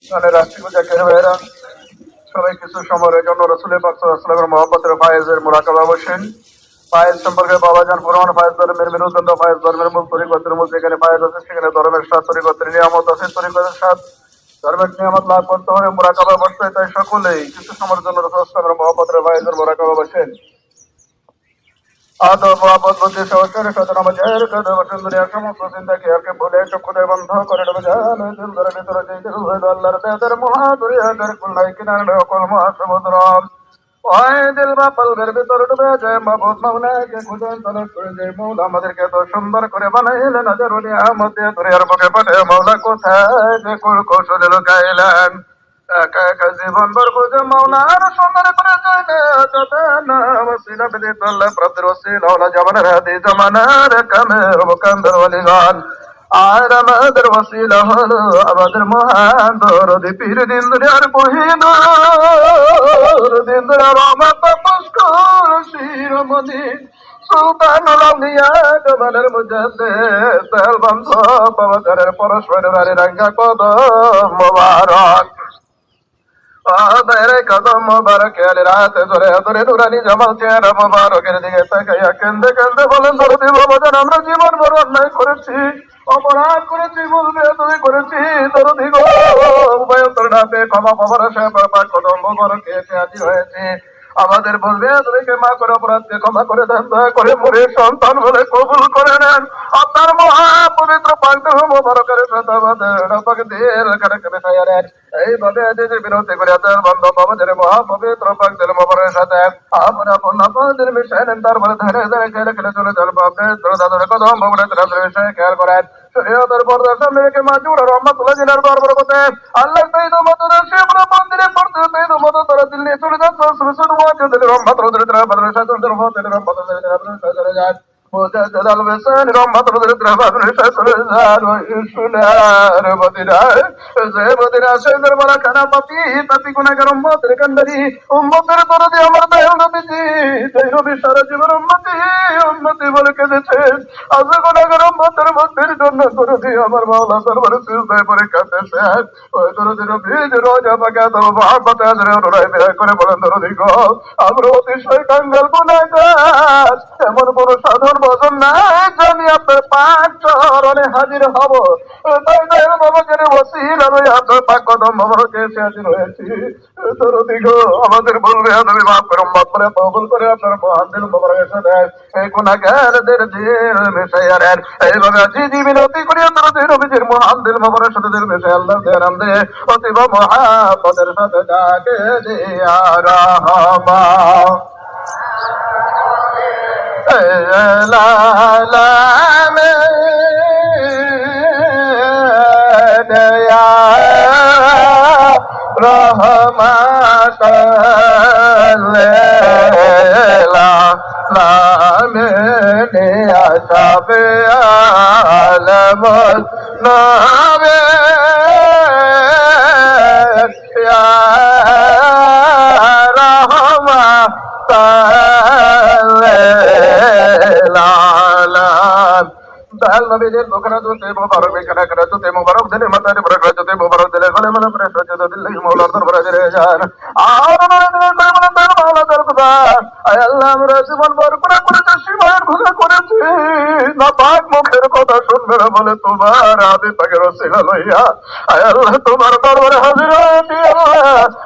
রাষ্ট্রীয় জাকির ভাইরা সবাই কিছু সময়ের জন্য রাসূলের পাক সাল্লাল্লাহু আলাইহি ওয়াসাল্লামের মহব্বতের ফায়েজের মুরাকাবা বসেন। ফায়েজ সম্পর্কে বাবাজান পুরাণ ফায়েজ ধর্মের মেরুদণ্ড, ফায়েজ ধর্মের মূল তরিকতের মধ্যে যেখানে ফায়েজ আছে সেখানে ধর্মের সাথ, তরিকতের নিয়ামত আছে, তরিকতের সাথ ধর্মের নিয়ামত লাভ করতে হবে, মুরাকাবা বসতে। তাই সকলেই কিছু সময়ের জন্য রাসূল সাল্লাল্লাহু আলাইহি ওয়াসাল্লামের মহব্বতের ফায়েজের মুরাকাবা বসেন। আদব মহব্বত বুদ্ধি সহকারে সাধন আমাদের কাছে বসেন। দুনিয়ার সমস্ত চিন্তা কি আর ভুলে চক্ষুদের বন্ধ করে দেবে জান দিল ধরে ভিতরে যে দিল হয়ে আল্লাহর বেদের মহাদুরিয়াদের কুল্লাই কিনারে অকল মহাসমুদ্র ওই দিল বা পলবের ভিতরে ডুবে যায় মাহবুব মাওলাকে খুঁজে তলব করে যে মৌলা আমাদেরকে এত সুন্দর করে বানাইলেন হাজার নিয়ামতে দুনিয়ার বুকে পাঠে মৌলা কোথায় যে কুল কৌশলে লুকাইলেন একা একা জীবন ভর খুঁজে মৌলার সুন্দর করে ওসিলা বেদে আল্লাহ প্রাপ্তির ওসিলা ওলা জামানের হাদি জামানার কামের মুকান্দার ওয়ালিগান আর আমাদের ওসিলা হলো আমাদের মহান দরদি পীর দিন দুনিয়ার বহিদ দিন দুনিয়ার রহমত পুষ্কর শিরোমণি সুলতানুল আউলিয়া জমানের মুজাদ্দিদ তেল বন্ধ বাবাজানের পরস্পরের আরে রাঙ্গা কদম মোবারক কদম মোবারক আলী রাতে ধরে ধরে নুরানি জামাল চেহারা মোবারকের দিকে তাকাইয়া কেন্দে কেন্দে বলেন দরদি বাবাজান আমরা জীবন বড় অন্যায় করেছি, অপরাধ করেছি, বলবে তুমি করেছি দরদি গো উভয়ন্তর না পেয়ে ক্ষমা পাবার আশা পাক কদম মোবারকে হাজির হয়েছে। আমাদের বলবে তুমি ক্ষমা করে অপরাধকে ক্ষমা করে দেন, দয়া করে মরে সন্তান বলে কবুল করে নেন। আপনার মহা পবিত্র পাক মোবারকের সাথে আমাদের পাকদের কাটাকাটি খায়ারেন। এইভাবে যে বিরতি করে বন্ধ আমাদের মহা পবিত্র পাকদের মোবারকের সাথে আমরা আপনাদের মিশে নেন। তারপরে ধরে ধরে খেলে খেলে চলে যান বাপের দাদুর কদম মোবারকের বিষয়ে খেয়াল করেন। শরীয়তের পর্দার সামনে রেখে মাজুর রহমাতুল্লাহ জিনার দরবার করতে আল্লাহ তাইদ মতন শিবরা মন্দিরে পড়তে তাইদ মতন তারা দিল্লি চলে যাচ্ছে। সুরসুর মুআজ্জাদের রহমাতুল্লাহ জিনার বদর সাজুর রহমাতের রহমাতুল্লাহ জিনার বদর চলে যায়। মুজাদ্দিদ আল-হুসাইন রহমাতুল্লাহ জিনার বদর চলে যায়। সুনার মদিনা যে মদিনা শহীদের বলা খানা পাপি পাপি গুনাহগার উম্মতের কান্ডারি উম্মতের দরদি আমার দয়াল নবীজি যে নবী সারা জীবন উম্মতি উম্মতি বলে কেঁদেছেন। আজ গুনাহগার উম্মতের মুক্তির জন্য দরদি আমার মাওলা দরবারে সিজদায় পড়ে কাঁদেছেন। ওই দরদি নবীজি রোজা পাকে তো মহব্বতে হাজরে অনুরায় বিরায় করে বলেন দরদি গো আমরা অতিশয় কাঙ্গাল গুনাহগার, এমন কোন সাধন ভজন নাই যে আমি আপনার পাক চরণে হাজির হব। তাই দয়াল বাবাকে ওসিলা লই আপনার পাক কদম মোবারকে এসে হাজির হয়েছি। দরদি গো আমাদের বলবে তুমি মাফ করে উম্মত করে কবুল করে আপনার মহান দিল মোবারকের সাথে এই গুনাহগারদের দিল মিশাইয়া নেন। এইভাবে আজি বিনতি করি দরদি নবীজির মহান দিল মোবারকের সাথে দিল মিশাই আল্লাহ দেরাম দে অতিব মুহাব্বতের সাথে ডাকে দিয়া রহমান লা লা মে দয়া রহমাত লা লা মে আসাবে আলম নাবে ইয়া রহমাত দাল নবীদের দোকানে জুতে মোবারক বেখানা করে জুতে মোবারক দিলে মাথায় বরকত জুতে মোবারক দিলে গলে মানে প্রেস জুতে দিলে মওলার দরবারে জেরে যান। আর মাওলা দরবারে আয় আল্লাহ আমরা জীবন ভর করে সীমার গুনাহ করেছি, না পাক মুখের কথা শুনবে না বলে তোমার হাবিব পাকের ওসিলা লইয়া আয় আল্লাহ তোমার দরবারে হাজির হয়েছি।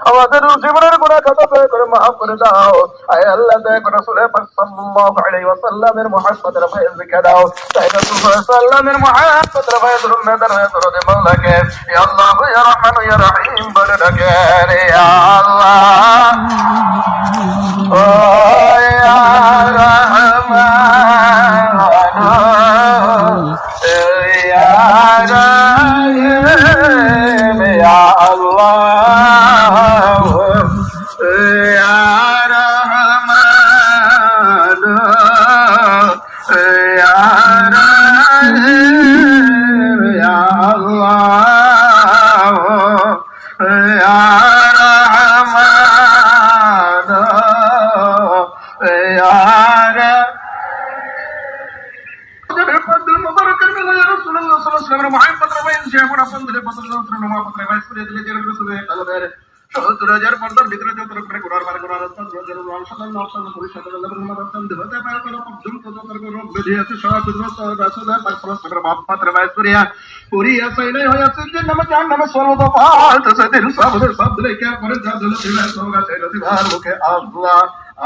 আমাদের জীবনের গুনাহ খাতা দয়া করে মাফ করে দাও। আয় আল্লাহ দয়া করে রাসূলের পাক সাল্লাল্লাহু আলাইহি ওয়াসাল্লামের মুহাব্বতের ফায়েজ লিখে দাও। তাই রাসূল সাল্লামের মুহাব্বতের ফায়েজ রুমে দরজা দরজা মাওলাকে ইয়া আল্লাহ ইয়া রহমান ইয়া রহিম বলে ডাকে রে আল্লাহ ও ইয়া রহমান ইয়া রহিম ইয়া আল্লাহ ইয়া রহমান ইয়া রহিম ইয়া আল্লাহ ইয়া রহমান ইয়া রাসূলুল্লাহ সাল্লাল্লাহু আলাইহি ওয়াসাল্লামের মুহাব্বত যে এমন আপন দিলে পত্র নমা পত্রে বাইস করে দিলে যে রসুলের তালবের ৭০,০০০ পর্দার ভিতরে যত রকমের গুনার বার গুনার রাস্তা রোজের রং সাধারণ অপশন ভবিষ্যতের রহমান দেবতা পায় কোন পর্যন্ত যত রোগ বেঁধে আছে সব রাসূলের পাক বাপ পাত্রে বাইস করিয়া করিয়া চাইলে হইয়াছে যে নামে জান নামে সর্বদপাল তো সেদিন সাবদের সব দিলে কে করে যা দিলে দিলে সবগা চাইলে দিবার মুখে আল্লাহ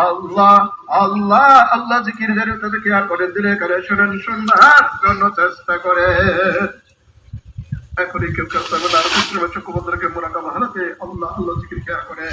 আল্লাহ আল্লাহ আল্লাহ জিকির জারি তবে কি আর করে দিলে করে শুনেন শোনার জন্য চেষ্টা করে এখনই কেউ চেষ্টা করে আর পুত্র বাচ্চা কুমন্ত্রকে মোনাকা হারাতে আল্লাহ আল্লাহ জিকির খেয়া করে